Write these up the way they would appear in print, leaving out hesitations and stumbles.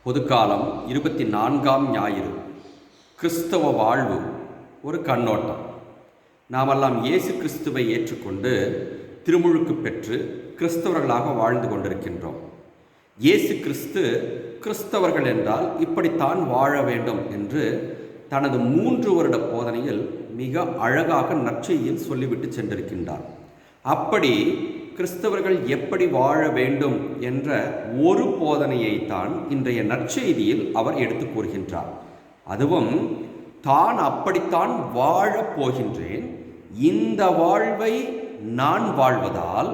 பொதுக்காலம் 24ஆம் ஞாயிறு. கிறிஸ்தவ வாழ்வு ஒரு கண்ணோட்டம். நாமெல்லாம் இயேசு கிறிஸ்துவை ஏற்றுக்கொண்டு திருமுழுக்கு பெற்று கிறிஸ்தவர்களாக வாழ்ந்து கொண்டிருக்கின்றோம். இயேசு கிறிஸ்து கிறிஸ்தவர்கள் என்றால் இப்படித்தான் வாழ வேண்டும் என்று தனது 3 வருட போதனையில் மிக அழகாக நற்செய்தியில் சொல்லிவிட்டு சென்றிருக்கின்றார். அப்படி கிறிஸ்தவர்கள் எப்படி வாழ வேண்டும் என்ற ஒரு போதனையைத்தான் இன்றைய நற்செய்தியில் அவர் எடுத்து கூறுகின்றார். அதுவும் தான் அப்படித்தான் வாழப் போகின்றேன், இந்த வாழ்வை நான் வாழ்வதால்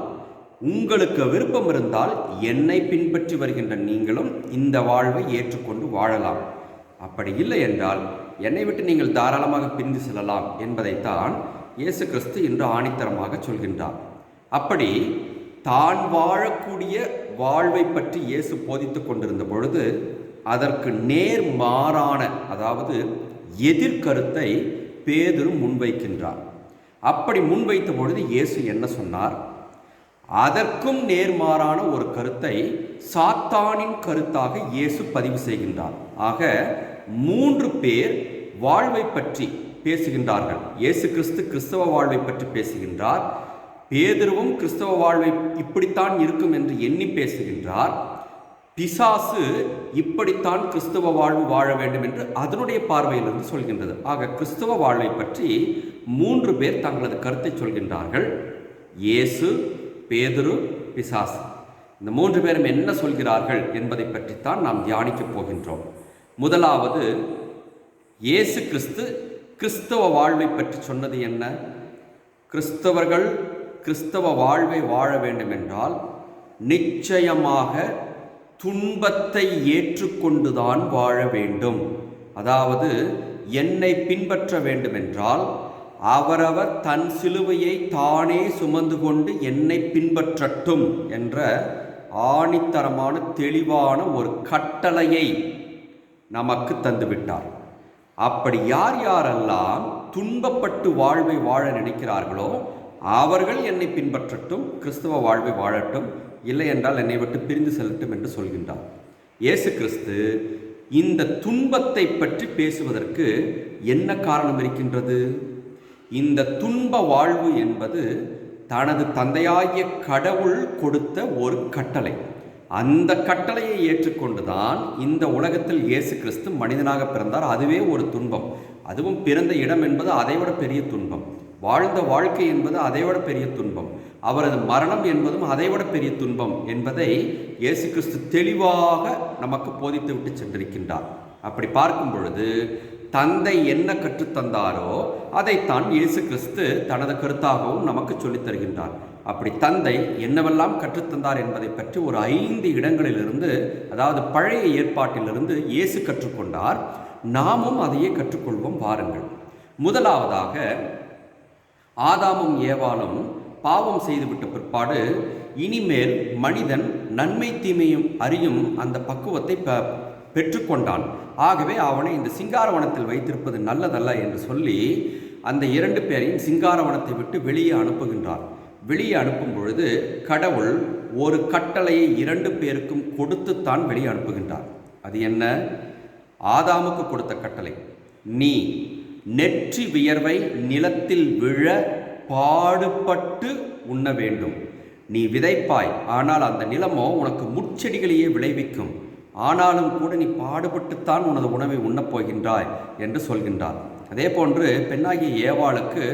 உங்களுக்கு விருப்பம் இருந்தால் என்னை பின்பற்றி வருகின்ற நீங்களும் இந்த வாழ்வை ஏற்றுக்கொண்டு வாழலாம், அப்படி இல்லை என்றால் என்னை விட்டு நீங்கள் தாராளமாக பிரிந்து செல்லலாம் என்பதைத்தான் இயேசு கிறிஸ்து இன்று ஆணித்தரமாக சொல்கின்றார். அப்படி தான் வாழக்கூடிய வாழ்வை பற்றி இயேசு போதித்து கொண்டிருந்த பொழுது அதற்கு நேர்மாறான, அதாவது எதிர்கருத்தை பேதுரு முன்வைக்கின்றார். அப்படி முன்வைத்த பொழுது இயேசு என்ன சொன்னார்? அதற்கும் நேர்மாறான ஒரு கருத்தை சாத்தானின் கருத்தாக இயேசு பதிவு செய்கின்றார். ஆக 3 பேர் வாழ்வை பற்றி பேசுகின்றார்கள். இயேசு கிறிஸ்து கிறிஸ்தவ வாழ்வை பற்றி பேசுகின்றார். பேதுருவும் கிறிஸ்தவ வாழ்வை இப்படித்தான் இருக்கும் என்று எண்ணி பேசுகின்றார். பிசாசு இப்படித்தான் கிறிஸ்தவ வாழ்வு வாழ வேண்டும் என்று அதனுடைய பார்வையிலிருந்து சொல்கின்றது. ஆக கிறிஸ்தவ வாழ்வை பற்றி 3 பேர் தங்களது கருத்தை சொல்கின்றார்கள். இயேசு, பேதுரு, பிசாசு. இந்த 3 பேரும் என்ன சொல்கிறார்கள் என்பதை பற்றித்தான் நாம் தியானிக்கப் போகின்றோம். முதலாவது, இயேசு கிறிஸ்து கிறிஸ்தவ வாழ்வை பற்றி சொன்னது என்ன? கிறிஸ்தவர்கள் கிறிஸ்தவ வாழ்வை வாழ வேண்டும் என்றால் நிச்சயமாக துன்பத்தை ஏற்றுக்கொண்டுதான் வாழ வேண்டும். அதாவது என்னை பின்பற்ற வேண்டும் என்றால் அவரவர் தன் சிலுவையை தானே சுமந்து கொண்டு என்னை பின்பற்றட்டும் என்ற ஆணித்தரமான தெளிவான ஒரு கட்டளையை நமக்கு தந்துவிட்டார். அப்படி யார் யாரெல்லாம் துன்பப்பட்டு வாழ்வை வாழ நினைக்கிறார்களோ அவர்கள் என்னை பின்பற்றட்டும், கிறிஸ்தவ வாழ்வை வாழட்டும், இல்லை என்றால் என்னை விட்டு பிரிந்து செல்லட்டும் என்று சொல்கின்றார். இயேசு கிறிஸ்து இந்த துன்பத்தை பற்றி பேசுவதற்கு என்ன காரணம் இருக்கின்றது? இந்த துன்ப வாழ்வு என்பது தனது தந்தையாகிய கடவுள் கொடுத்த ஒரு கட்டளை. அந்த கட்டளையை ஏற்றுக்கொண்டுதான் இந்த உலகத்தில் இயேசு கிறிஸ்து மனிதனாக பிறந்தார். அதுவே ஒரு துன்பம். அதுவும் பிறந்த இடம் என்பது அதைவிட பெரிய துன்பம். வாழ்ந்த வாழ்க்கை என்பது அதைவிட பெரிய துன்பம். அவரது மரணம் என்பதும் அதைவிட பெரிய துன்பம் என்பதை இயேசு கிறிஸ்து தெளிவாக நமக்கு போதித்து விட்டு சென்றிருக்கின்றார். அப்படி பார்க்கும் பொழுது தந்தை என்ன கற்றுத்தந்தாரோ அதைத்தான் இயேசு கிறிஸ்து தனது கருத்தாகவும் நமக்கு சொல்லித் தருகின்றார். அப்படி தந்தை என்னவெல்லாம் கற்றுத்தந்தார் என்பதை பற்றி ஒரு 5 இடங்களிலிருந்து, அதாவது பழைய ஏற்பாட்டிலிருந்து இயேசு கற்றுக்கொண்டார். நாமும் அதையே கற்றுக்கொள்வோம் வாருங்கள். முதலாவதாக, ஆதாமும் ஏவாளும் பாவம் செய்துவிட்ட பிற்பாடு இனிமேல் மனிதன் நன்மை தீமையும் அறியும் அந்த பக்குவத்தை பெற்றுக்கொண்டான். ஆகவே அவனை இந்த சிங்காரவனத்தில் வைத்திருப்பது நல்லதல்ல என்று சொல்லி அந்த 2 பேரையும் சிங்காரவனத்தை விட்டு வெளியே அனுப்புகின்றார். வெளியே அனுப்பும் பொழுது கடவுள் ஒரு கட்டளையை 2 பேருக்கும் கொடுத்துத்தான் வெளியே அனுப்புகின்றார். அது என்ன? ஆதாமுக்கு கொடுத்த கட்டளை, நீ நெற்றி வியர்வை நிலத்தில் விழ பாடுபட்டு உண்ண வேண்டும். நீ விதைப்பாய், ஆனால் அந்த நிலமோ உனக்கு முட்செடிகளையே விளைவிக்கும். ஆனாலும் கூட நீ பாடுபட்டுத்தான் உனது உணவை உண்ணப் போகின்றாய் என்று சொல்கின்றார். அதே போன்று பெண்ணாகிய ஏவாளுக்கு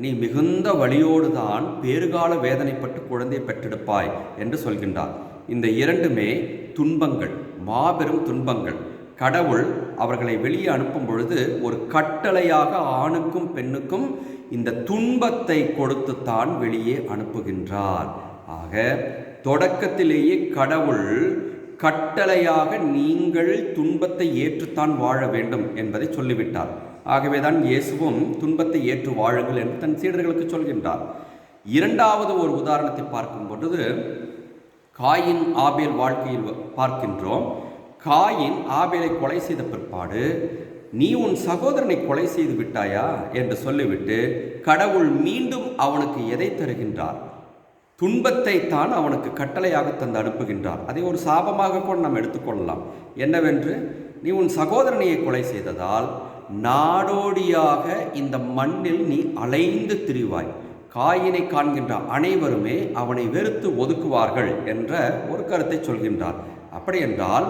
நீ மிகுந்த வலியோடு தான் பேறுகால வேதனைப்பட்டு குழந்தையை பெற்றெடுப்பாய் என்று சொல்கின்றார். இந்த 2மே துன்பங்கள், மாபெரும் துன்பங்கள். கடவுள் அவர்களை வெளியே அனுப்பும் பொழுது ஒரு கட்டளையாக ஆணுக்கும் பெண்ணுக்கும் இந்த துன்பத்தை கொடுத்துத்தான் வெளியே அனுப்புகின்றார். ஆக தொடக்கத்திலேயே கடவுள் கட்டளையாக நீங்கள் துன்பத்தை ஏற்றுத்தான் வாழ வேண்டும் என்பதை சொல்லிவிட்டார். ஆகவேதான் இயேசுவும் துன்பத்தை ஏற்று வாழுங்கள் என்று தன் சீடர்களுக்கு சொல்கின்றார். 2வது ஒரு உதாரணத்தை பார்க்கும் பொழுது காயின் ஆபேல் வாழ்க்கையில் பார்க்கின்றோம். காயின் ஆபேலை கொலை செய்த பிற்பாடு நீ உன் சகோதரனை கொலை செய்து விட்டாயா என்று சொல்லிவிட்டு கடவுள் மீண்டும் அவனுக்கு எதை தருகின்றார்? துன்பத்தை தான் அவனுக்கு கட்டளையாக தந்து அனுப்புகின்றார். அதை ஒரு சாபமாக கூட நாம் எடுத்துக்கொள்ளலாம். என்னவென்று, நீ உன் சகோதரனையை கொலை செய்ததால் நாடோடியாக இந்த மண்ணில் நீ அலைந்து திரிவாய். காயினை காண்கின்ற அனைவருமே அவனை வெறுத்து ஒதுக்குவார்கள் என்ற ஒரு கருத்தை சொல்கின்றார். அப்படி என்றால்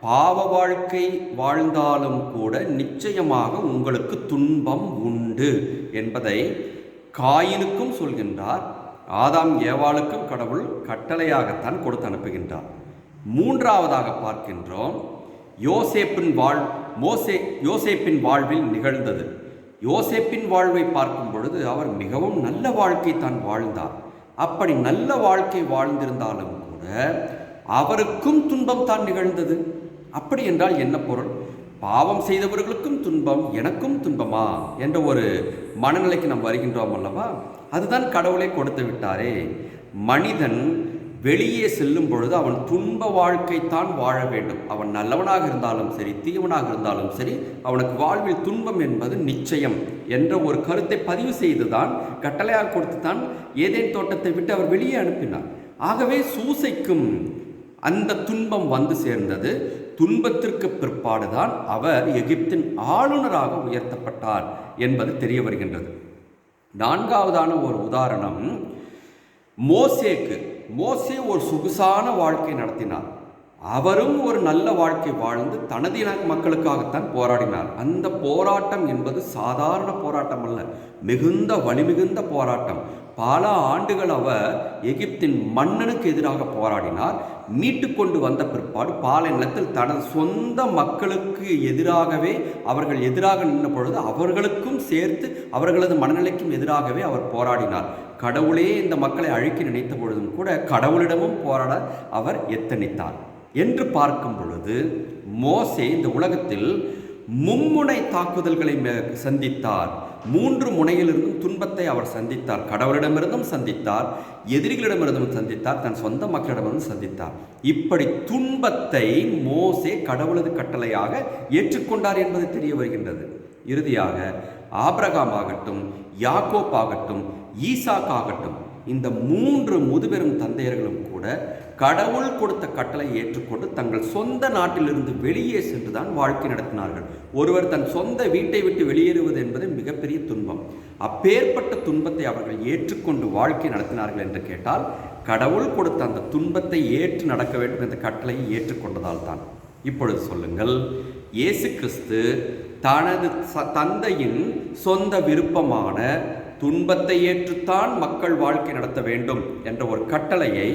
பாவ வாழ்க்கை வாழ்ந்தாலும் கூட நிச்சயமாக உங்களுக்கு துன்பம் உண்டு என்பதை காயினுக்கும் சொல்கின்றார். ஆதாம் ஏவாளுக்கும் கடவுள் கட்டளையாகத்தான் கொடுத்து அனுப்புகின்றார். மூன்றாவதாக பார்க்கின்றோம், யோசேப்பின் வாழ்வில் நிகழ்ந்தது. யோசேப்பின் வாழ்வை பார்க்கும் பொழுது அவர் மிகவும் நல்ல வாழ்க்கை தான் வாழ்ந்தார். அப்படி நல்ல வாழ்க்கை வாழ்ந்திருந்தாலும் கூட அவருக்கும் துன்பம் தான் நிகழ்ந்தது. அப்படி என்றால் என்ன பொருள்? பாவம் செய்தவர்களுக்கும் துன்பம், எனக்கும் துன்பமா என்ற ஒரு மனநிலைக்கு நாம் வருகின்றோம் அல்லவா? அதுதான் கடவுளை கொடுத்து விட்டாரே. மனிதன் வெளியே செல்லும் பொழுது அவன் துன்ப வாழ்க்கை தான் வாழ வேண்டும். அவன் நல்லவனாக இருந்தாலும் சரி, தீவனாக இருந்தாலும் சரி, அவனுக்கு வாழ்வில் துன்பம் என்பது நிச்சயம் என்ற ஒரு கருத்தை பதிவு செய்துதான், கட்டளையாக கொடுத்துதான் ஏதேன் தோட்டத்தை விட்டு அவர் வெளியே அனுப்பினார். ஆகவே சூசைக்கும் அந்த துன்பம் வந்து சேர்ந்தது. துன்பத்திற்கு பிற்பாடுதான் அவர் எகிப்தின் ஆளுநராக உயர்த்தப்பட்டார் என்பது தெரிய வருகின்றது. நான்காவதான ஒரு உதாரணம், மோசே ஒரு சொகுசான வாழ்க்கை நடத்தினார். அவரும் ஒரு நல்ல வாழ்க்கை வாழ்ந்து தனது மக்களுக்காகத்தான் போராடினார். அந்த போராட்டம் என்பது சாதாரண போராட்டம் அல்ல, மிகுந்த வலிமிகுந்த போராட்டம். பல ஆண்டுகள் அவர் எகிப்தின் மன்னனுக்கு எதிராக போராடினார். மீட்டு கொண்டு வந்த பிற்பாடு பாலை நிலத்தில் தனது சொந்த மக்களுக்கு எதிராகவே அவர்கள் எதிராக நின்ற பொழுது அவர்களுக்கும் சேர்த்து அவர்களது மனநிலைக்கும் எதிராகவே அவர் போராடினார். கடவுளே இந்த மக்களை அழிக்க நினைத்த பொழுதும் கூட கடவுளிடமும் போராட அவர் எத்தனித்தார் என்று பார்க்கும் பொழுது, மோசே இந்த உலகத்தில் மும்முனை தாக்குதல்களை சந்தித்தார். 3 முனையிலிருந்தும் துன்பத்தை அவர் சந்தித்தார். கடவுளிடமிருந்தும் சந்தித்தார், எதிரிகளிடமிருந்தும் சந்தித்தார், தன் சொந்த மக்களிடமிருந்தும் சந்தித்தார். இப்படி துன்பத்தை மோசே கடவுளது கட்டளையாக ஏற்றுக்கொண்டார் என்பது தெரிய வருகின்றது. இறுதியாக ஆபிரகாம் ஆகட்டும், யாக்கோப் ஆகட்டும், ஈசாக் ஆகட்டும், இந்த 3 முதுபெரும் தந்தையர்களும் கூட கடவுள் கொடுத்த கட்டளை ஏற்றுக்கொண்டு தங்கள் சொந்த நாட்டிலிருந்து வெளியே சென்றுதான் வாழ்க்கை நடத்தினார்கள். ஒருவர் தன் சொந்த வீட்டை விட்டு வெளியேறுவது என்பது மிகப்பெரிய துன்பம். அப்பேற்பட்ட துன்பத்தை அவர்கள் ஏற்றுக்கொண்டு வாழ்க்கை நடத்தினார்கள் என்று கேட்டால், கடவுள் கொடுத்த அந்த துன்பத்தை ஏற்று நடக்க வேண்டும் என்ற கட்டளையை ஏற்றுக்கொண்டதால் தான். இப்பொழுது சொல்லுங்கள், இயேசு கிறிஸ்து தனது தந்தையின் சொந்த விருப்பமான துன்பத்தை ஏற்றுத்தான் மக்கள் வாழ்க்கை நடத்த வேண்டும் என்ற ஒரு கட்டளையை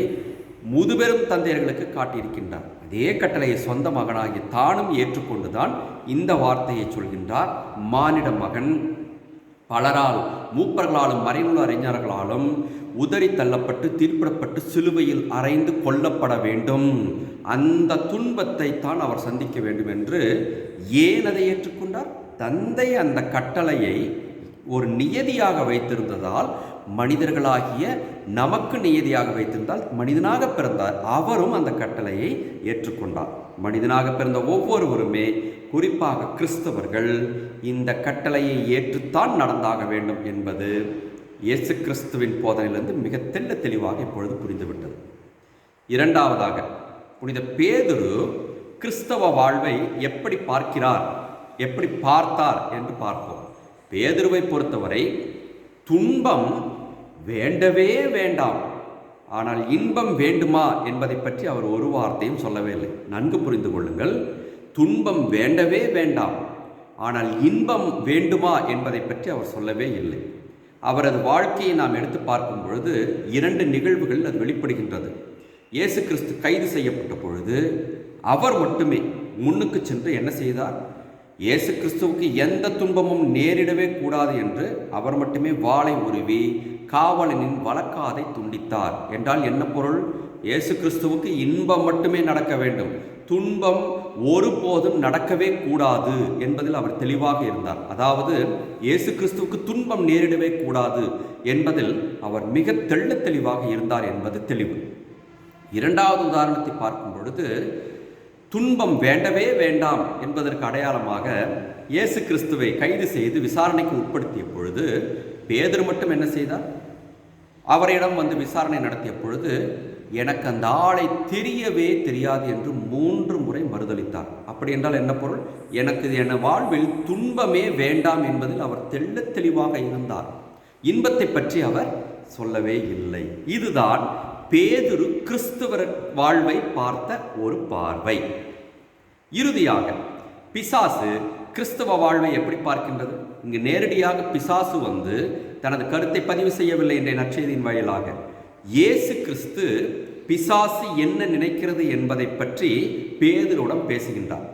முதுபெரும் தந்தையர்களுக்கு காட்டியிருக்கின்றார். அதே கட்டளையை சொந்த மகனாகி தானும் ஏற்றுக்கொண்டுதான் இந்த வார்த்தையை சொல்கின்றார். மானிட மகன் பலரால், மூப்பர்களாலும் மறைநூல் அறிஞர்களாலும் உதறி தள்ளப்பட்டு தீர்ப்பிடப்பட்டு சிலுவையில் அறைந்து கொல்லப்பட வேண்டும். அந்த துன்பத்தை தான் அவர் சந்திக்க வேண்டும் என்று ஏன் அதை ஏற்றுக்கொண்டார்? தந்தை அந்த கட்டளையை ஒரு நியதியாக வைத்திருந்ததால், மனிதர்களாகிய நமக்கு நியதியாக வைத்திருந்தால் மனிதனாக பிறந்தார். அவரும் அந்த கட்டளையை ஏற்றுக்கொண்டார். மனிதனாக பிறந்த ஒவ்வொருவருமே, குறிப்பாக கிறிஸ்தவர்கள், இந்த கட்டளையை ஏற்றுத்தான் நடந்தாக வேண்டும் என்பது இயேசு கிறிஸ்துவின் போதனையிலிருந்து மிக தெளிவாக இப்பொழுது புரிந்துவிட்டது. இரண்டாவதாக, புனித பேதுரு கிறிஸ்தவ வாழ்வை எப்படி பார்க்கிறார், எப்படி பார்த்தார் என்று பார்ப்போம். பேதுருவை பொறுத்தவரை துன்பம் வேண்டவே வேண்டாம், ஆனால் இன்பம் வேண்டுமா என்பதை பற்றி அவர் ஒரு வார்த்தையும் சொல்லவே இல்லை. நன்கு புரிந்து கொள்ளுங்கள், துன்பம் வேண்டவே வேண்டாம், ஆனால் இன்பம் வேண்டுமா என்பதை பற்றி அவர் சொல்லவே இல்லை. அவரது வாழ்க்கையை நாம் எடுத்து பார்க்கும் பொழுது 2 நிகழ்வுகள் அது வெளிப்படுகின்றது. இயேசு கிறிஸ்து கைது செய்யப்பட்ட பொழுது அவர் மட்டுமே முன்னுக்கு சென்று என்ன செய்தார்? இயேசு கிறிஸ்துவுக்கு எந்த துன்பமும் நேரிடவே கூடாது என்று அவர் மட்டுமே வாளை உருவி காவலனின் வலக்காதை துண்டித்தார். என்றால் என்ன பொருள்? இயேசு கிறிஸ்துவுக்கு இன்பம் மட்டுமே நடக்க வேண்டும், துன்பம் ஒருபோதும் நடக்கவே கூடாது என்பதில் அவர் தெளிவாக இருந்தார். அதாவது இயேசு கிறிஸ்துவுக்கு துன்பம் நேரிடவே கூடாது என்பதில் அவர் மிக தெளிவாக இருந்தார் என்பது தெளிவு. இரண்டாவது உதாரணத்தை பார்க்கும் பொழுது, துன்பம் வேண்டவே வேண்டாம் என்பதற்கு அடையாளமாக இயேசு கிறிஸ்துவை கைது செய்து விசாரணைக்கு உட்படுத்திய பொழுது பேதுரு மட்டும் என்ன செய்தார்? அவரிடம் வந்து விசாரணை நடத்திய பொழுது எனக்கு அந்த ஆளை தெரியவே தெரியாது என்று 3 முறை மறுதளித்தார். அப்படி என்றால் என்ன பொருள்? எனக்கு என் வாழ்வில் துன்பமே வேண்டாம் என்பதில் அவர் தெள்ளத் தெளிவாக இருந்தார். இன்பத்தை பற்றி அவர் சொல்லவே இல்லை. இதுதான் பேதுரு கிறிஸ்துவர் வாழ்வை பார்த்த ஒரு பார்வை. இறுதியாக பிசாசு கிறிஸ்தவ வாழ்வை எப்படி பார்க்கின்றது? இங்கு நேரடியாக பிசாசு வந்து தனது கருத்தை பதிவு செய்யவில்லை என்ற நற்செய்தியின் வாயிலாக. இயேசு கிறிஸ்து பிசாசு என்ன நினைக்கிறது என்பதை பற்றி பேதுருவிடம் பேசுகின்றார்.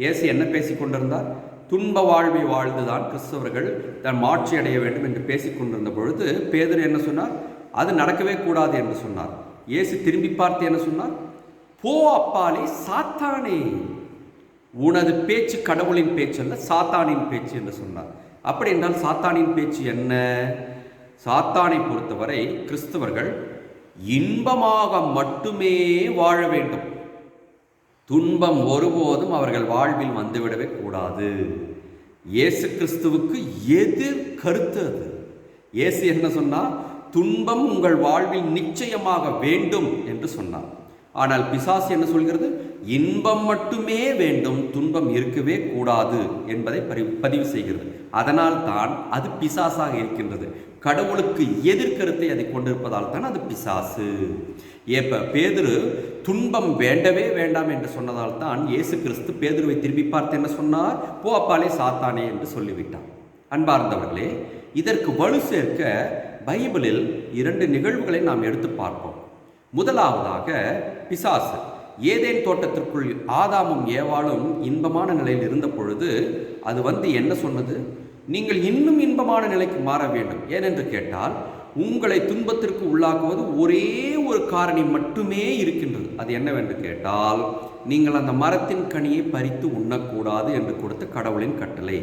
இயேசு என்ன பேசிக் கொண்டிருந்தார்? துன்ப வாழ்வை வாழ்ந்துதான் கிறிஸ்தவர்கள் தன் மாட்சி அடைய வேண்டும் என்று பேசிக்கொண்டிருந்த பொழுது பேதுரு என்ன சொன்னார்? அது நடக்கவே கூடாது என்று சொன்னார். இயேசு திரும்பி பார்த்து என்ன சொன்னார்? போ அப்பாலே சாத்தானே, உனது பேச்சு கடவுளின் பேச்சு அல்ல, சாத்தானின் பேச்சு என்று சொன்னார். அப்படி என்றால் சாத்தானின் பேச்சு என்ன? சாத்தானை பொறுத்தவரை கிறிஸ்தவர்கள் இன்பமாக மட்டுமே வாழ வேண்டும், துன்பம் ஒருபோதும் அவர்கள் வாழ்வில் வந்துவிடவே கூடாது. இயேசு கிறிஸ்துவுக்கு எதிர் கருத்து அது. இயேசு என்ன சொன்னார்? துன்பம் உங்கள் வாழ்வில் நிச்சயமாக வேண்டும் என்று சொன்னார். ஆனால் பிசாசு என்ன சொல்கிறது? இன்பம் மட்டுமே வேண்டும், துன்பம் இருக்கவே கூடாது என்பதை பதிவு செய்கிறது. அதனால் தான் அது பிசாசாக இருக்கின்றது. கடவுளுக்கு எதிர்கருத்தை அதை கொண்டிருப்பதால் தான் அது பிசாசு. பேதுரு துன்பம் வேண்டவே வேண்டாம் என்று சொன்னதால் தான் இயேசு கிறிஸ்து பேதுருவை திரும்பி பார்த்து என்ன சொன்னார்? போ அப்பாலே சாத்தானே என்று சொல்லிவிட்டார். அன்பார்ந்தவர்களே, இதற்கு வலு சேர்க்க பைபிளில் 2 நிகழ்வுகளை நாம் எடுத்து பார்ப்போம். முதலாவதாக பிசாசு ஏதேன் தோட்டத்திற்குள் ஆதாமும் ஏவாளும் இன்பமான நிலையில் இருந்த பொழுது அது வந்து என்ன சொன்னது? நீங்கள் இன்னும் இன்பமான நிலைக்கு மாற வேண்டும். ஏனென்று கேட்டால் உங்களை துன்பத்திற்கு உள்ளாக்குவது ஒரே ஒரு காரணி மட்டுமே இருக்கின்றது. அது என்னவென்று கேட்டால் நீங்கள் அந்த மரத்தின் கனியை பறித்து உண்ணக்கூடாது என்று கொடுத்த கடவுளின் கட்டளை.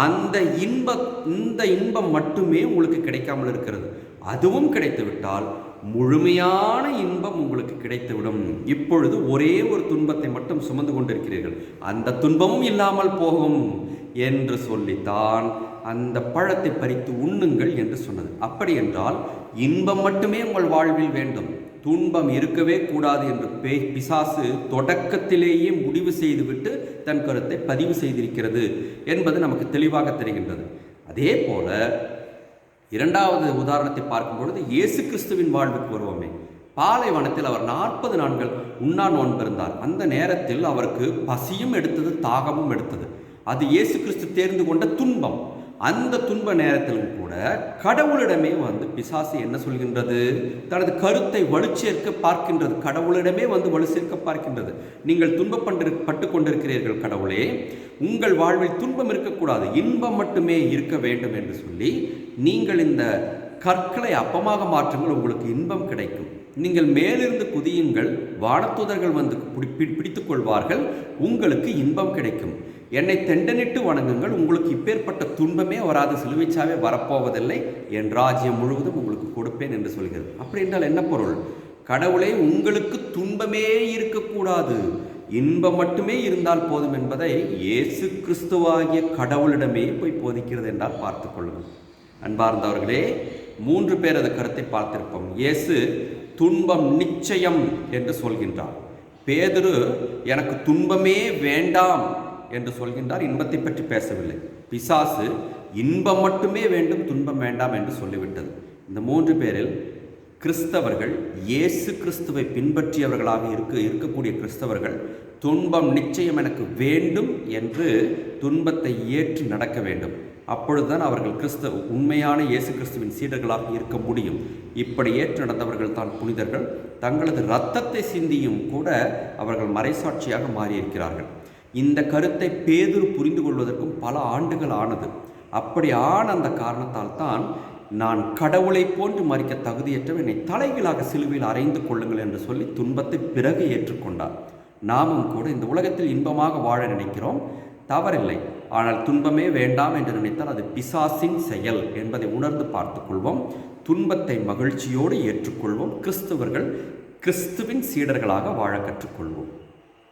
இந்த இன்பம் மட்டுமே உங்களுக்கு கிடைக்காமல் இருக்கிறது. அதுவும் கிடைத்துவிட்டால் முழுமையான இன்பம் உங்களுக்கு கிடைத்துவிடும். இப்பொழுது ஒரே ஒரு துன்பத்தை மட்டும் சுமந்து கொண்டிருக்கிறீர்கள், அந்த துன்பமும் இல்லாமல் போகும் என்று சொல்லித்தான் அந்த பழத்தை பறித்து உண்ணுங்கள் என்று சொன்னது. அப்படி என்றால் இன்பம் மட்டுமே உங்கள் வாழ்வில் வேண்டும், துன்பம் இருக்கவே கூடாது என்று பிசாசு தொடக்கத்திலேயே முடிவு செய்துவிட்டு தன் கருத்தை பதிவு செய்திருக்கிறது என்பது நமக்கு தெளிவாக தெரிகின்றது. அதே போல இரண்டாவது உதாரணத்தை பார்க்கும் பொழுது இயேசு கிறிஸ்துவின் வாழ்வுக்கு வருவோமே. பாலைவனத்தில் அவர் 40 நாட்கள் உண்ணா நோன்பிருந்தார். அந்த நேரத்தில் அவருக்கு பசியும் எடுத்தது, தாகமும் எடுத்தது. அது இயேசு கிறிஸ்து தேர்ந்து கொண்ட துன்பம். அந்த துன்ப நேரத்திலும் கூட கடவுளிடமே வந்து பிசாசு என்ன சொல்கின்றது? தனது கருத்தை வலு சேர்க்க பார்க்கின்றது. கடவுளிடமே வந்து வலு சேர்க்க பார்க்கின்றது. நீங்கள் துன்பப்பட்டு கொண்டிருக்கிறீர்கள் கடவுளே, உங்கள் வாழ்வில் துன்பம் இருக்கக்கூடாது, இன்பம் மட்டுமே இருக்க வேண்டும் என்று சொல்லி நீங்கள் இந்த கற்களை அப்பமாக மாற்றுங்கள், உங்களுக்கு இன்பம் கிடைக்கும். நீங்கள் மேலிருந்து குதியுங்கள், வானதூதர்கள் வந்து பிடித்துக் கொள்வார்கள், உங்களுக்கு இன்பம் கிடைக்கும். என்னை தெண்டனிட்டு வணங்குங்கள், உங்களுக்கு இப்பேற்பட்ட துன்பமே வராது, சிலுவைச்சாவே வரப்போவதில்லை, என் ராஜ்யம் முழுவதும் உங்களுக்கு கொடுப்பேன் என்று சொல்கிறது. அப்படி என்றால் என்ன பொருள்? கடவுளே உங்களுக்கு துன்பமே இருக்கக்கூடாது, இன்பம் மட்டுமே இருந்தால் போதும் என்பதை இயேசு கிறிஸ்துவாகிய கடவுளிடமே போய் போதிக்கிறது என்றால் பார்த்து கொள்ளுங்கள். அன்பார்ந்தவர்களே, 3 பேர் அது கருத்தை பார்த்திருப்போம். இயேசு துன்பம் நிச்சயம் என்று சொல்கின்றார். பேதுரு எனக்கு துன்பமே வேண்டாம் என்று சொல்கின்றார், இன்பத்தை பற்றி பேசவில்லை. பிசாசு இன்பம் மட்டுமே வேண்டும், துன்பம் வேண்டாம் என்று சொல்லிவிட்டது. இந்த 3 பேரில் கிறிஸ்தவர்கள், இயேசு கிறிஸ்துவை பின்பற்றியவர்களாக இருக்கக்கூடிய கிறிஸ்தவர்கள் துன்பம் நிச்சயம் எனக்கு வேண்டும் என்று துன்பத்தை ஏற்று நடக்க வேண்டும். அப்பொழுதுதான் அவர்கள் உண்மையான இயேசு கிறிஸ்துவின் சீடர்களாக இருக்க முடியும். இப்படி ஏற்று நடந்தவர்கள் தான் புனிதர்கள். தங்களது இரத்தத்தை சிந்தியும் கூட அவர்கள் மறைசாட்சியாக மாறியிருக்கிறார்கள். இந்த கருத்தை பேதுரு புரிந்து கொள்வதற்கும் பல ஆண்டுகள் ஆனது. அப்படி ஆன அந்த காரணத்தால் தான் நான் கடவுளை போன்று மறிக்க தகுதியற்ற என்னை தலைகீழாக சிலுவையில் அறைந்து கொள்ளுங்கள் என்று சொல்லி துன்பத்தை பிறகு ஏற்றுக்கொண்டார். நாமும் கூட இந்த உலகத்தில் இன்பமாக வாழ நினைக்கிறோம், தவறில்லை. ஆனால் துன்பமே வேண்டாம் என்று நினைத்தால் அது பிசாசின் செயல் என்பதை உணர்ந்து பார்த்துக்கொள்வோம். துன்பத்தை மகிழ்ச்சியோடு ஏற்றுக்கொள்வோம். கிறிஸ்துவர்கள் கிறிஸ்துவின் சீடர்களாக வாழ கற்றுக்கொள்வோம்.